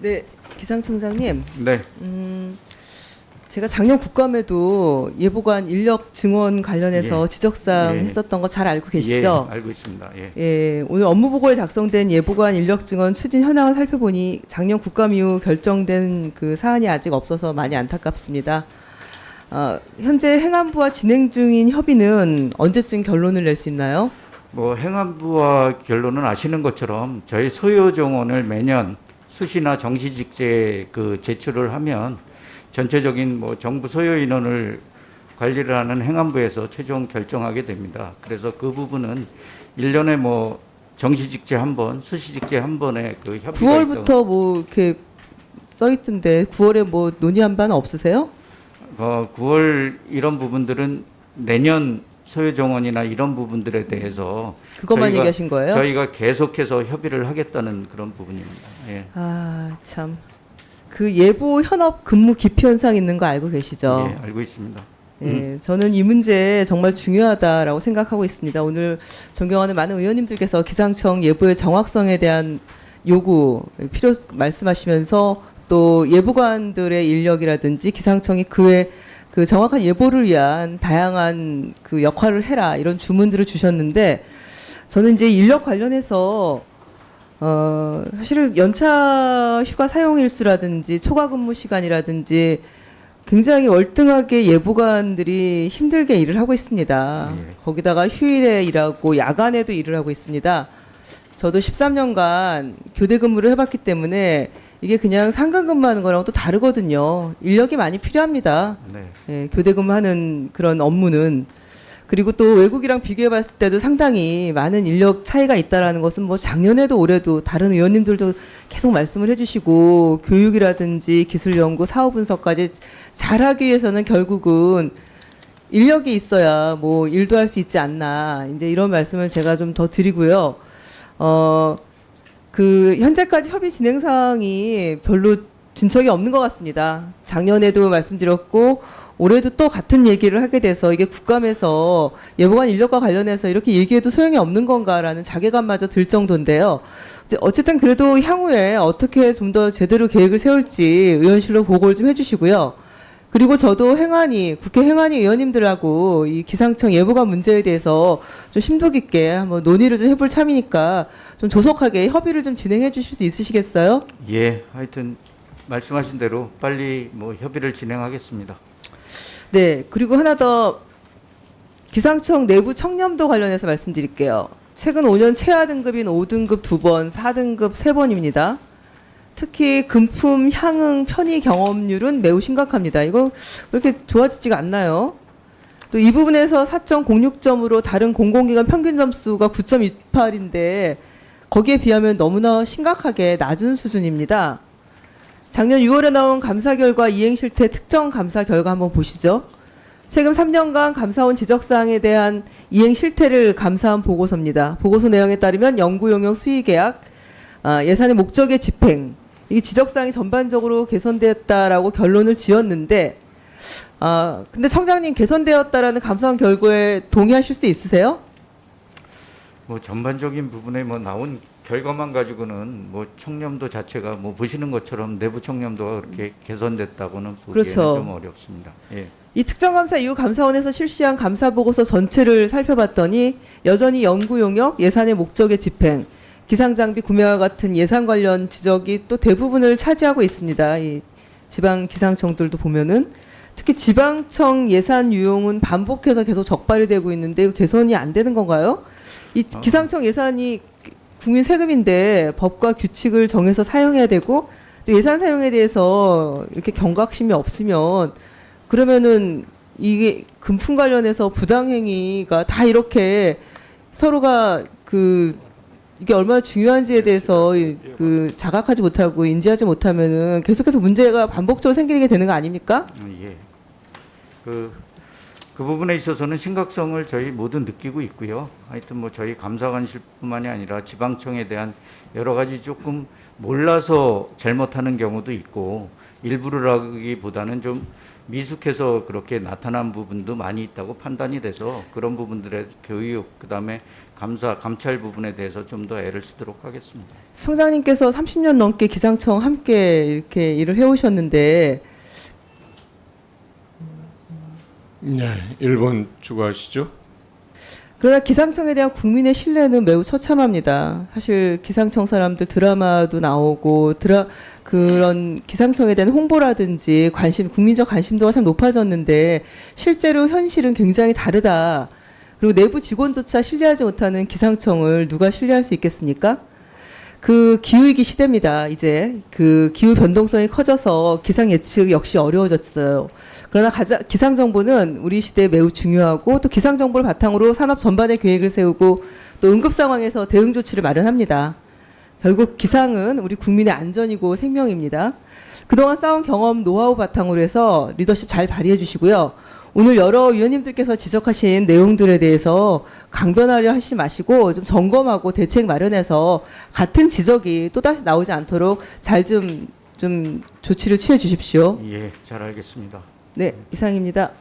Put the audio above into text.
네, 기상청장님. 네, 제가 작년 국감에도 예보관 인력 증원 관련해서 예, 지적사항 예, 했었던 거 잘 알고 계시죠? 예, 알고 있습니다. 예, 예, 오늘 업무보고에 작성된 예보관 인력 증원 추진 현황을 살펴보니 작년 국감 이후 결정된 그 사안이 아직 없어서 많이 안타깝습니다. 현재 행안부와 진행 중인 협의는 언제쯤 결론을 낼 수 있나요? 뭐 행안부와 결론은 아시는 것처럼 저희 소요 정원을 매년 수시나 정시직제 제출을 하면 전체적인 뭐 정부 소요 인원을 관리를 하는 행안부에서 최종 결정하게 됩니다. 그래서 그 부분은 1년에 뭐 정시직제 한 번, 수시직제 한 번에 그 협의가 9월부터 뭐 이렇게 써 있던데 9월에 뭐 논의한 바는 없으세요? 9월 이런 부분들은 내년 소요 정원이나 이런 부분들에 대해서 그것만 얘기하신 거예요? 저희가 계속해서 협의를 하겠다는 그런 부분입니다. 예. 아, 참. 그 예보 현업 근무 기피 현상 있는 거 알고 계시죠? 예, 알고 있습니다. 예, 저는 이 문제 정말 중요하다라고 생각하고 있습니다. 오늘 존경하는 많은 의원님들께서 기상청 예보의 정확성에 대한 요구, 필요 말씀하시면서 또 예보관들의 인력이라든지 기상청이 그외 그 정확한 예보를 위한 다양한 그 역할을 해라 이런 주문들을 주셨는데 저는 이제 인력 관련해서 사실은 연차 휴가 사용일수라든지 초과 근무 시간이라든지 굉장히 월등하게 예보관들이 힘들게 일을 하고 있습니다. 예. 거기다가 휴일에 일하고 야간에도 일을 하고 있습니다. 저도 13년간 교대 근무를 해봤기 때문에 이게 그냥 상근 근무하는 거랑 또 다르거든요. 인력이 많이 필요합니다. 네. 예, 교대 근무하는 그런 업무는. 그리고 또 외국이랑 비교해 봤을 때도 상당히 많은 인력 차이가 있다라는 것은 뭐 작년에도 올해도 다른 의원님들도 계속 말씀을 해주시고 교육이라든지 기술 연구, 사업 분석까지 잘하기 위해서는 결국은 인력이 있어야 뭐 일도 할 수 있지 않나 이제 이런 말씀을 제가 좀 더 드리고요. 그 현재까지 협의 진행 사항이 별로 진척이 없는 것 같습니다. 작년에도 말씀드렸고 올해도 또 같은 얘기를 하게 돼서 이게 국감에서 예보관 인력과 관련해서 이렇게 얘기해도 소용이 없는 건가라는 자괴감마저 들 정도인데요. 어쨌든 그래도 향후에 어떻게 좀 더 제대로 계획을 세울지 의원실로 보고를 좀 해주시고요. 그리고 저도 국회 행안위 의원님들하고 이 기상청 예보관 문제에 대해서 좀 심도 깊게 한번 논의를 좀 해볼 참이니까 좀 조속하게 협의를 좀 진행해 주실 수 있으시겠어요? 예, 하여튼 말씀하신 대로 빨리 뭐 협의를 진행하겠습니다. 네, 그리고 하나 더 기상청 내부 청렴도 관련해서 말씀드릴게요. 최근 5년 최하 등급인 5등급 2번, 4등급 3번입니다. 특히 금품, 향응, 편의 경험률은 매우 심각합니다. 이거 왜 이렇게 좋아지지가 않나요? 또 이 부분에서 4.06점으로 다른 공공기관 평균 점수가 9.28인데 거기에 비하면 너무나 심각하게 낮은 수준입니다. 작년 6월에 나온 감사 결과 이행 실태 특정 감사 결과 한번 보시죠. 최근 3년간 감사원 지적사항에 대한 이행 실태를 감사한 보고서입니다. 보고서 내용에 따르면 연구 용역 수의 계약, 예산의 목적의 집행, 이게 지적사항이 전반적으로 개선되었다라고 결론을 지었는데, 근데 청장님 개선되었다라는 감사원 결과에 동의하실 수 있으세요? 뭐 전반적인 부분에 뭐 나온 결과만 가지고는 뭐 청렴도 자체가 뭐 보시는 것처럼 내부 청렴도가 그렇게 개선됐다고는 보기에는 그렇죠. 좀 어렵습니다. 예. 이 특정감사 이후 감사원에서 실시한 감사보고서 전체를 살펴봤더니 여전히 연구 용역, 예산의 목적의 집행, 기상장비 구매와 같은 예산 관련 지적이 또 대부분을 차지하고 있습니다. 이 지방 기상청들도 보면은 특히 지방청 예산 유용은 반복해서 계속 적발이 되고 있는데 이거 개선이 안 되는 건가요? 이 기상청 예산이 국민 세금인데 법과 규칙을 정해서 사용해야 되고 또 예산 사용에 대해서 이렇게 경각심이 없으면 그러면은 이게 금품 관련해서 부당행위가 다 이렇게 서로가 이게 얼마나 중요한지에 대해서 자각하지 못하고 인지하지 못하면은 계속해서 문제가 반복적으로 생기게 되는 거 아닙니까? 예. 그 부분에 있어서는 심각성을 저희 모두 느끼고 있고요. 하여튼 뭐 저희 감사관실뿐만이 아니라 지방청에 대한 여러 가지 조금 몰라서 잘못하는 경우도 있고 일부러라기보다는 좀 미숙해서 그렇게 나타난 부분도 많이 있다고 판단이 돼서 그런 부분들의 교육, 그다음에 감사, 감찰 부분에 대해서 좀 더 애를 쓰도록 하겠습니다. 청장님께서 30년 넘게 기상청 함께 이렇게 일을 해오셨는데 네, 1번 추가하시죠. 그러나 기상청에 대한 국민의 신뢰는 매우 처참합니다. 사실 기상청 사람들 드라마도 나오고 그런 기상청에 대한 홍보라든지 국민적 관심도가 참 높아졌는데 실제로 현실은 굉장히 다르다. 그리고 내부 직원조차 신뢰하지 못하는 기상청을 누가 신뢰할 수 있겠습니까? 그 기후위기 시대입니다. 이제 그 기후 변동성이 커져서 기상 예측 역시 어려워졌어요. 그러나 기상 정보는 우리 시대에 매우 중요하고 또 기상 정보를 바탕으로 산업 전반의 계획을 세우고 또 응급 상황에서 대응 조치를 마련합니다. 결국 기상은 우리 국민의 안전이고 생명입니다. 그동안 쌓은 경험, 노하우 바탕으로 해서 리더십 잘 발휘해 주시고요. 오늘 여러 위원님들께서 지적하신 내용들에 대해서 강변하려 하시지 마시고 좀 점검하고 대책 마련해서 같은 지적이 또다시 나오지 않도록 잘 좀 조치를 취해 주십시오. 예, 잘 알겠습니다. 네, 이상입니다.